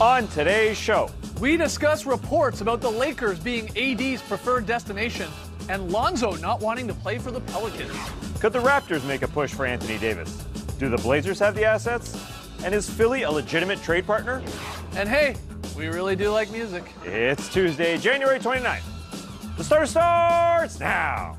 On today's show, we discuss reports about the Lakers being AD's preferred destination and Lonzo not wanting to play for the Pelicans. could the Raptors make a push for Anthony Davis? Do the Blazers have the assets? And is Philly a legitimate trade partner? And hey, we really do like music. It's Tuesday, January 29th. The Starter starts now.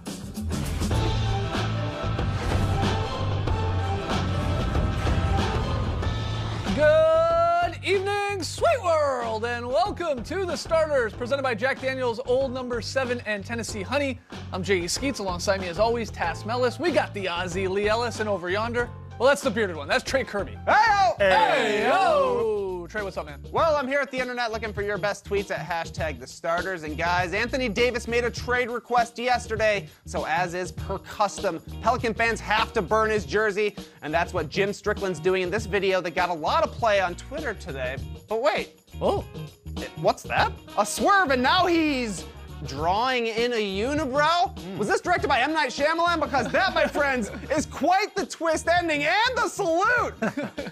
Good evening, Sweet World, and welcome to The Starters, presented by Jack Daniel's Old No. 7 and Tennessee Honey. I'm J.E. Skeets, alongside me as always, Tass Mellis. We got the Aussie Lee Ellis, and over yonder, well, that's the bearded one. That's Trey Kirby. Hey-o! Hey-yo! Trey, what's up, man? Well, I'm here at the internet looking for your best tweets at #TheStarters. And guys, Anthony Davis made a trade request yesterday. So as is per custom, Pelican fans have to burn his jersey. And that's what Jim Strickland's doing in this video that got a lot of play on Twitter today. But wait. Oh. What's that? A swerve, and now he's drawing in a unibrow? Was this directed by M. Night Shyamalan? Because that, my friends, is quite the twist ending and the salute.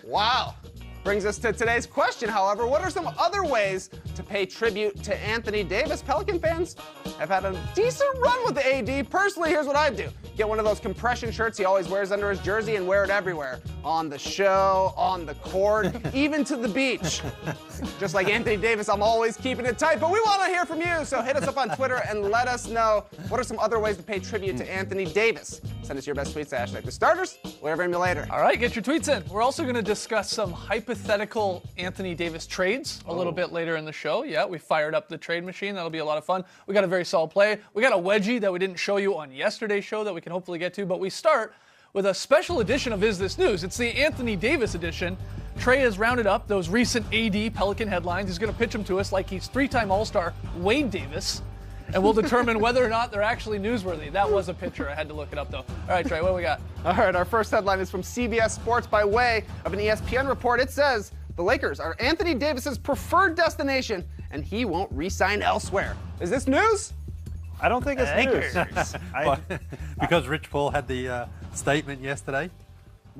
Wow. Brings us to today's question, however. What are some other ways to pay tribute to Anthony Davis? Pelican fans have had a decent run with the AD. Personally, here's what I do. Get one of those compression shirts he always wears under his jersey and wear it everywhere. On the show, on the court, even to the beach. Just like Anthony Davis, I'm always keeping it tight, but we want to hear from you. So hit us up on Twitter and let us know what are some other ways to pay tribute to Anthony Davis. Send us your best tweets to #TheStarters. We'll hear from you later. All right, get your tweets in. We're also going to discuss some hypothetical Anthony Davis trades a little bit later in the show. Yeah, we fired up the trade machine. That'll be a lot of fun. We got a very solid play. We got a wedgie that we didn't show you on yesterday's show that we can hopefully get to, but we start with a special edition of Is This News? It's the Anthony Davis edition. Trey has rounded up those recent AD Pelican headlines. He's going to pitch them to us like he's three-time All-Star Wade Davis, and we'll determine whether or not they're actually newsworthy. That was a picture. I had to look it up, though. All right, Trey, what do we got? All right, our first headline is from CBS Sports by way of an ESPN report. It says, the Lakers are Anthony Davis's preferred destination, and he won't re-sign elsewhere. Is this news? I don't think it's news. Because Rich Paul had the statement yesterday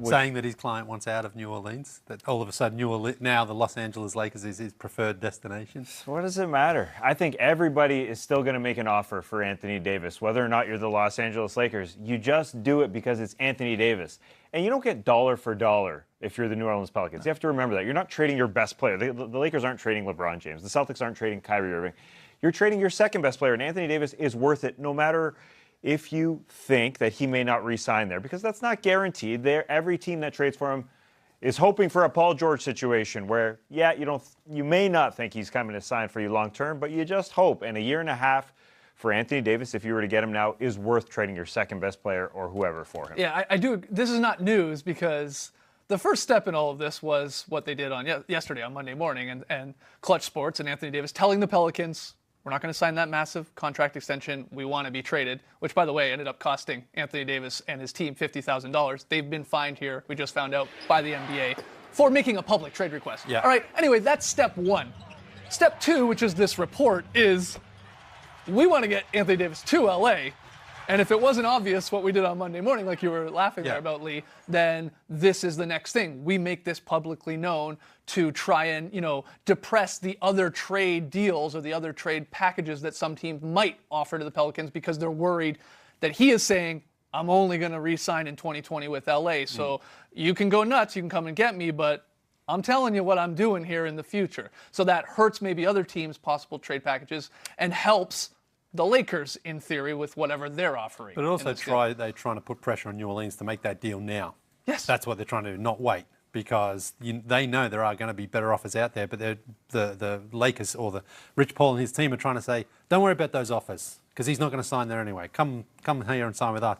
saying that his client wants out of New Orleans, that all of a sudden now the Los Angeles Lakers is his preferred destination. What does it matter? I think everybody is still going to make an offer for Anthony Davis, whether or not you're the Los Angeles Lakers. You just do it because it's Anthony Davis. And you don't get dollar for dollar if you're the New Orleans Pelicans. You have to remember that. You're not trading your best player. The Lakers aren't trading LeBron James. The Celtics aren't trading Kyrie Irving. You're trading your second best player, and Anthony Davis is worth it no matter if you think that he may not re-sign there, because that's not guaranteed. Every team that trades for him is hoping for a Paul George situation where, yeah, you may not think he's coming to sign for you long term, but you just hope. And a year and a half for Anthony Davis, if you were to get him now, is worth trading your second best player or whoever for him. Yeah, I do. This is not news because the first step in all of this was what they did on yesterday on Monday morning, and Clutch Sports and Anthony Davis telling the Pelicans, we're not going to sign that massive contract extension. We want to be traded, which, by the way, ended up costing Anthony Davis and his team $50,000. They've been fined here, we just found out, by the NBA for making a public trade request. Yeah. All right, anyway, that's step one. Step two, which is this report, is we want to get Anthony Davis to L.A., and if it wasn't obvious what we did on Monday morning, like you were laughing there about, Lee, then this is the next thing. We make this publicly known to try and, depress the other trade deals or the other trade packages that some teams might offer to the Pelicans because they're worried that he is saying, I'm only going to re-sign in 2020 with LA. So you can go nuts, you can come and get me, but I'm telling you what I'm doing here in the future. So that hurts maybe other teams''s trade packages and helps the Lakers, in theory, with whatever they're offering. But also they're trying to put pressure on New Orleans to make that deal now. Yes. That's what they're trying to do, not wait, because they know there are going to be better offers out there, but the Lakers or the Rich Paul and his team are trying to say, don't worry about those offers, because he's not going to sign there anyway. Come here and sign with us.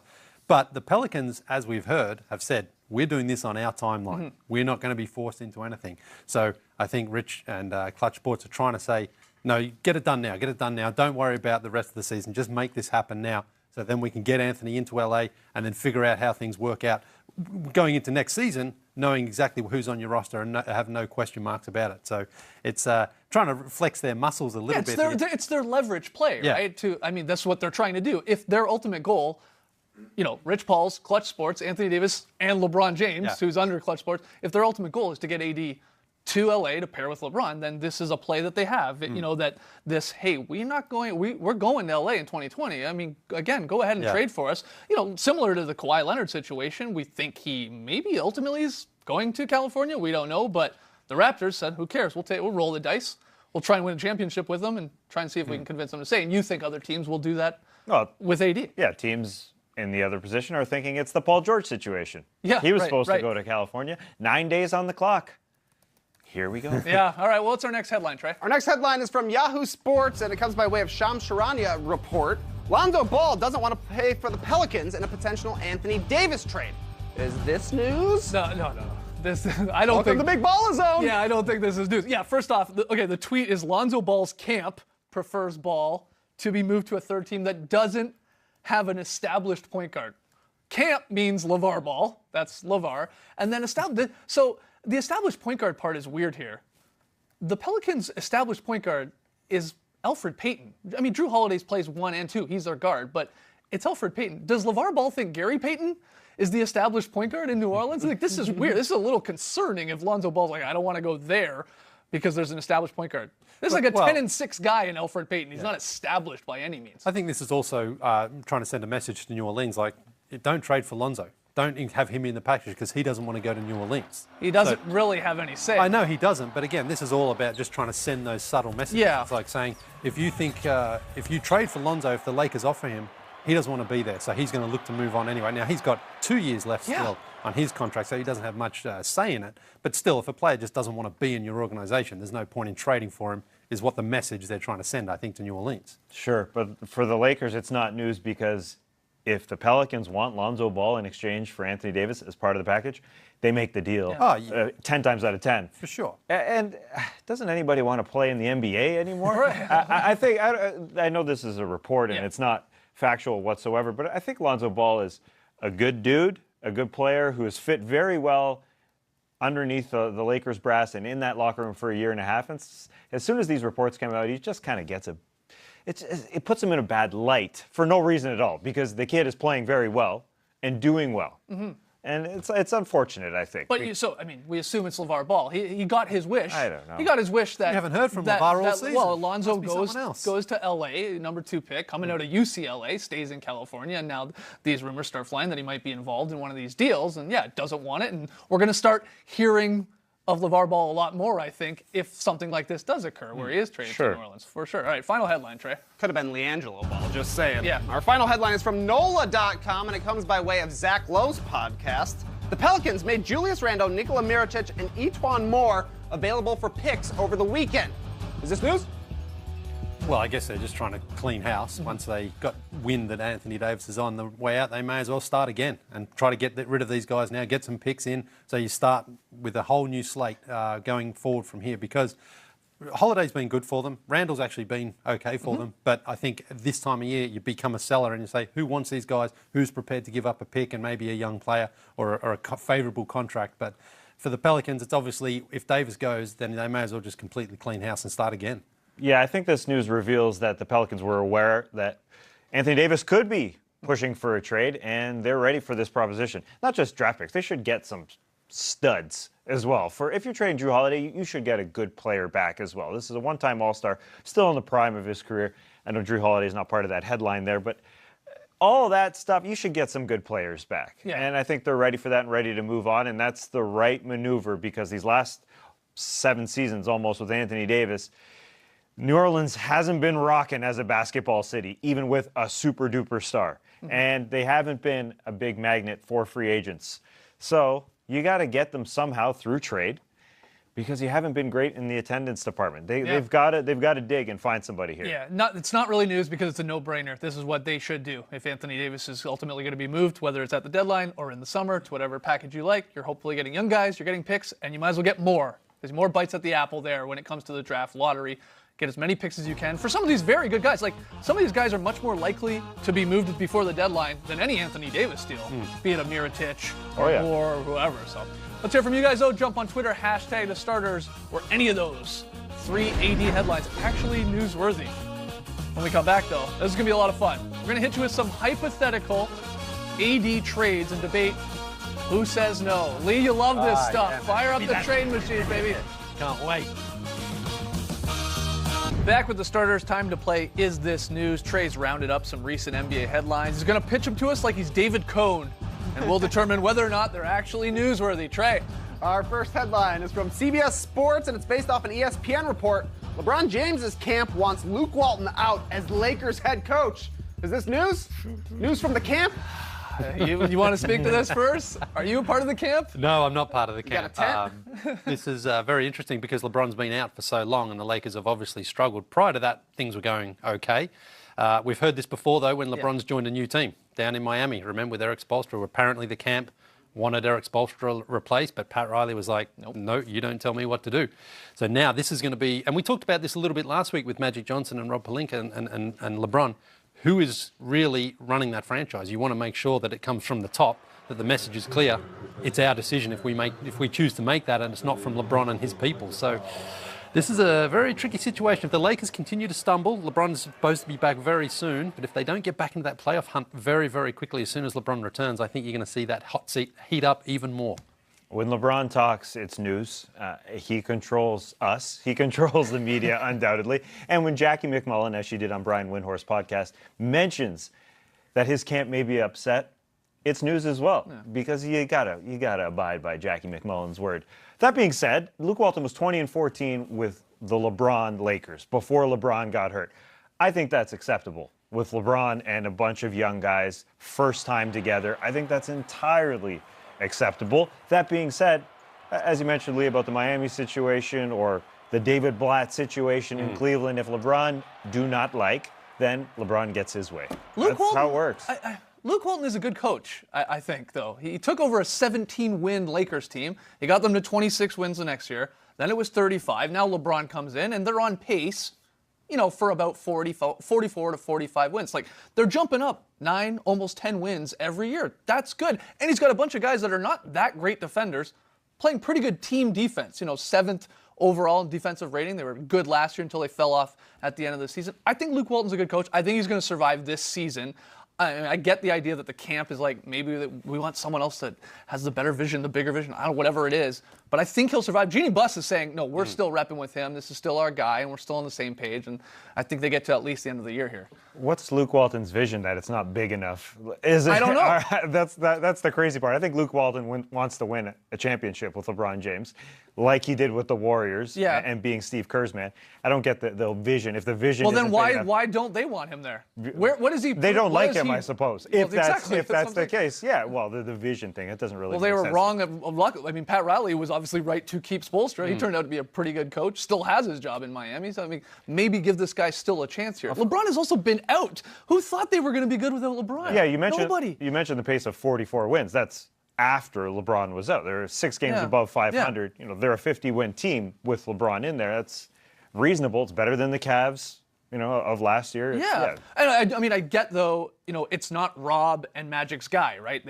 But the Pelicans, as we've heard, have said, we're doing this on our timeline. Mm-hmm. We're not going to be forced into anything. So I think Rich and Clutch Sports are trying to say, no, get it done now. Get it done now. Don't worry about the rest of the season. Just make this happen now. So then we can get Anthony into LA and then figure out how things work out going into next season, knowing exactly who's on your roster and have no question marks about it. So it's trying to flex their muscles a little bit. It's their leverage play, right? That's what they're trying to do. If their ultimate goal, Rich Paul's, Clutch Sports, Anthony Davis, and LeBron James, who's under Clutch Sports, if their ultimate goal is to get AD to LA to pair with LeBron, then this is a play that they have. You know, that this, hey, we're going to LA in 2020. I mean, again, go ahead and trade for us. You know, similar to the Kawhi Leonard situation, we think he maybe ultimately is going to California. We don't know, but the Raptors said, who cares? We'll roll the dice. We'll try and win a championship with them and try and see if we can convince them to stay. And you think other teams will do that with AD? Yeah, teams in the other position are thinking it's the Paul George situation. Yeah, he was supposed to go to California. 9 days on the clock. Here we go. Yeah, all right, well, what's our next headline, Trey? Our next headline is from Yahoo Sports, and it comes by way of Shams Charania report. Lonzo Ball doesn't want to pay for the Pelicans in a potential Anthony Davis trade. Is this news? No. This, I don't Welcome think to the Big Baller Zone. Yeah, I don't think this is news. Yeah, first off, the tweet is Lonzo Ball's camp prefers Ball to be moved to a third team that doesn't have an established point guard. Camp means LeVar Ball. That's LeVar. And then so the established point guard part is weird here. The Pelicans' established point guard is Elfrid Payton. I mean, Drew Holiday plays 1 and 2. He's their guard, but it's Elfrid Payton. Does LeVar Ball think Gary Payton is the established point guard in New Orleans? Like, this is weird. This is a little concerning if Lonzo Ball's like, I don't want to go there because there's an established point guard. There's like a 10-6 guy in Elfrid Payton. He's not established by any means. I think this is also trying to send a message to New Orleans, like, don't trade for Lonzo. Don't have him in the package because he doesn't want to go to New Orleans. He doesn't really have any say. I know he doesn't, but again, this is all about just trying to send those subtle messages. Yeah. It's like saying, if you trade for Lonzo, if the Lakers offer him, he doesn't want to be there, so he's going to look to move on anyway. Now, he's got 2 years left still on his contract, so he doesn't have much say in it. But still, if a player just doesn't want to be in your organization, there's no point in trading for him, is what the message they're trying to send, I think, to New Orleans. Sure, but for the Lakers, it's not news because if the Pelicans want Lonzo Ball in exchange for Anthony Davis as part of the package, they make the deal 10 times out of 10. For sure. And doesn't anybody want to play in the NBA anymore? I think, I know this is a report and it's not factual whatsoever, but I think Lonzo Ball is a good dude, a good player who has fit very well underneath the Lakers brass and in that locker room for a year and a half. And as soon as these reports come out, he just kind of gets it puts him in a bad light for no reason at all because the kid is playing very well and doing well. Mm-hmm. And it's unfortunate, I think. But we assume it's LeVar Ball. He got his wish. I don't know. He got his wish that... You haven't heard from LeVar all season. Well, Lonzo goes to L.A., number 2 pick, coming out of UCLA, stays in California, and now these rumors start flying that he might be involved in one of these deals, and doesn't want it, and we're going to start hearing of LeVar Ball a lot more, I think, if something like this does occur, where he is traded to New Orleans, for sure. All right, final headline, Trey. Could have been LiAngelo Ball, just saying. Yeah. Our final headline is from NOLA.com, and it comes by way of Zach Lowe's podcast. The Pelicans made Julius Randle, Nikola Mirotic, and E'Twaun Moore available for picks over the weekend. Is this news? Well, I guess they're just trying to clean house. Once they got wind that Anthony Davis is on the way out, they may as well start again and try to get rid of these guys now, get some picks in, so you start with a whole new slate going forward from here, because Holiday's been good for them. Randall's actually been okay for them, but I think this time of year you become a seller and you say, who wants these guys? Who's prepared to give up a pick and maybe a young player or a favourable contract? But for the Pelicans, it's obviously, if Davis goes, then they may as well just completely clean house and start again. Yeah, I think this news reveals that the Pelicans were aware that Anthony Davis could be pushing for a trade, and they're ready for this proposition. Not just draft picks, they should get some studs as well. For if you're trading Drew Holiday, you should get a good player back as well. This is a one-time All-Star, still in the prime of his career. I know Drew Holiday is not part of that headline there, but all that stuff, you should get some good players back. Yeah. And I think they're ready for that and ready to move on, and that's the right maneuver because these last 7 seasons almost with Anthony Davis, New Orleans hasn't been rocking as a basketball city, even with a super-duper star. Mm-hmm. And they haven't been a big magnet for free agents. So you got to get them somehow through trade because you haven't been great in the attendance department. They've got to dig and find somebody here. Yeah, it's not really news because it's a no-brainer. This is what they should do. If Anthony Davis is ultimately going to be moved, whether it's at the deadline or in the summer to whatever package you like, you're hopefully getting young guys, you're getting picks, and you might as well get more. There's more bites at the apple there when it comes to the draft lottery. Get as many picks as you can for some of these very good guys. Like, some of these guys are much more likely to be moved before the deadline than any Anthony Davis deal, be it a Mirotic or whoever. So let's hear from you guys, though. Jump on Twitter, hashtag the starters, or any of those 3 AD headlines actually newsworthy. When we come back, though, this is going to be a lot of fun. We're going to hit you with some hypothetical AD trades and debate who says no. Lee, you love this stuff. Yeah, Fire up the trade machine, baby. Can't wait. Back with the starters, time to play Is This News? Trey's rounded up some recent NBA headlines. He's going to pitch them to us like he's David Cohn, and we'll determine whether or not they're actually newsworthy. Trey. Our first headline is from CBS Sports, and it's based off an ESPN report. LeBron James's camp wants Luke Walton out as Lakers head coach. Is this news? News from the camp? You want to speak to this first? Are you a part of the camp? No, I'm not part of the got camp. a tent? This is very interesting because LeBron's been out for so long and the Lakers have obviously struggled. Prior to that, things were going okay. We've heard this before, though, when LeBron's joined a new team down in Miami. Remember, with Eric Spoelstra, apparently the camp wanted Eric Spoelstra replaced, but Pat Riley was like, nope. No, you don't tell me what to do. So now this is going to be, and we talked about this a little bit last week with Magic Johnson and Rob Pelinka and LeBron. Who is really running that franchise? You want to make sure that it comes from the top, that the message is clear. It's our decision if we choose to make that, and it's not from LeBron and his people. So this is a very tricky situation. If the Lakers continue to stumble, LeBron's supposed to be back very soon, but if they don't get back into that playoff hunt very, very quickly as soon as LeBron returns, I think you're going to see that hot seat heat up even more. When LeBron talks, it's news. He controls us. He controls the media, undoubtedly. And when Jackie McMullen, as she did on Brian Windhorst's podcast, mentions that his camp may be upset, it's news as well, because you gotta abide by Jackie McMullen's word. That being said, Luke Walton was 20-14 with the LeBron Lakers before LeBron got hurt. I think that's acceptable. With LeBron and a bunch of young guys, first time together, I think that's entirely acceptable. That being said, as you mentioned, Lee, about the Miami situation or the David Blatt situation in Cleveland, if LeBron do not like, then LeBron gets his way. That's how it works. Luke Walton is a good coach, I think, though. He took over a 17-win Lakers team. He got them to 26 wins the next year. Then it was 35. Now LeBron comes in, and they're on pace, for about 44 to 45 wins. Like, they're jumping up 9, almost 10 wins every year. That's good. And he's got a bunch of guys that are not that great defenders playing pretty good team defense. 7th overall in defensive rating. They were good last year until they fell off at the end of the season. I think Luke Walton's a good coach. I think he's going to survive this season. I get the idea that the camp is like, maybe we want someone else that has the better vision, the bigger vision, I don't know, whatever it is. But I think he'll survive. Jeannie Buss is saying, no, we're still repping with him. This is still our guy, and we're still on the same page. And I think they get to at least the end of the year here. What's Luke Walton's vision that it's not big enough? Is it? I don't know. That's the crazy part. I think Luke Walton wants to win a championship with LeBron James, like he did with the Warriors and being Steve Kerr's man. I don't get the vision. If the vision well, then isn't big enough, why don't they want him there? What is he? They don't like him, I suppose. Well, If that's the case, yeah. Well, the vision thing, it doesn't really. Well, they make were sense. wrong. I mean, Pat Riley was obviously right to keep Spoelstra. He turned out to be a pretty good coach. Still has his job in Miami. So I mean, maybe give this guy still a chance here. LeBron has also been out. Who thought they were going to be good without LeBron? Yeah, you mentioned Nobody. You mentioned the pace of 44 wins. That's after LeBron was out. They're 6 games above 500. They're a 50-win team with LeBron in there. That's reasonable. It's better than the Cavs, of last year. Yeah. And I mean, I get, though, it's not Rob and Magic's guy, right?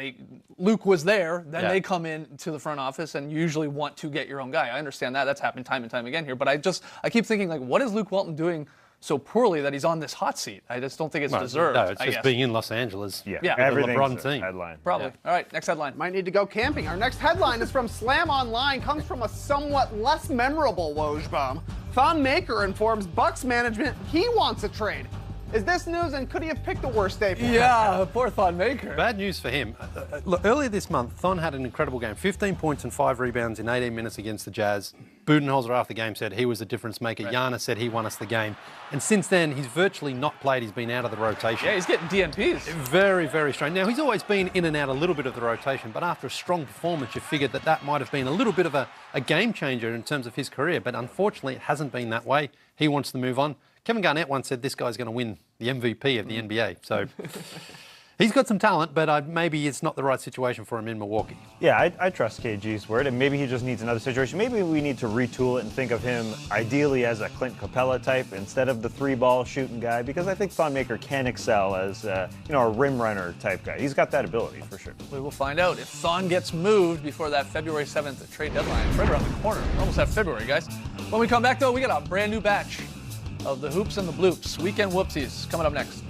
Luke was there, then they come in to the front office and usually want to get your own guy. I understand that. That's happened time and time again here. But I keep thinking, like, what is Luke Walton doing so poorly that he's on this hot seat? I just don't think it's deserved. No, it's just being in Los Angeles. Yeah. With the Everything's LeBron a team. headline. Probably. Yeah. All right, next headline. Might need to go camping. Our next headline is from Slam Online, comes from a somewhat less memorable Wojbaum. Thon Maker informs Bucks management he wants a trade. Is this news, and could he have picked the worst day for him? Yeah, poor Thon Maker. Bad news for him. Look, earlier this month, Thon had an incredible game. 15 points and 5 rebounds in 18 minutes against the Jazz. Budenholzer after the game said he was a difference maker. Right. Giannis said he won us the game. And since then, he's virtually not played. He's been out of the rotation. Yeah, he's getting DNPs. Very, very strange. Now, he's always been in and out a little bit of the rotation, but after a strong performance, you figured that might have been a little bit of a game changer in terms of his career. But unfortunately, it hasn't been that way. He wants to move on. Kevin Garnett once said this guy's going to win the MVP of the NBA. So he's got some talent, but maybe it's not the right situation for him in Milwaukee. Yeah, I trust KG's word, and maybe he just needs another situation. Maybe we need to retool it and think of him ideally as a Clint Capella type instead of the 3-ball shooting guy, because I think Thon Maker can excel as a rim runner type guy. He's got that ability for sure. We will find out if Thon gets moved before that February 7th trade deadline. It's right around the corner. We're almost at February, guys. When we come back, though, we got a brand new batch of the Hoops and the Bloops. Weekend Whoopsies coming up next.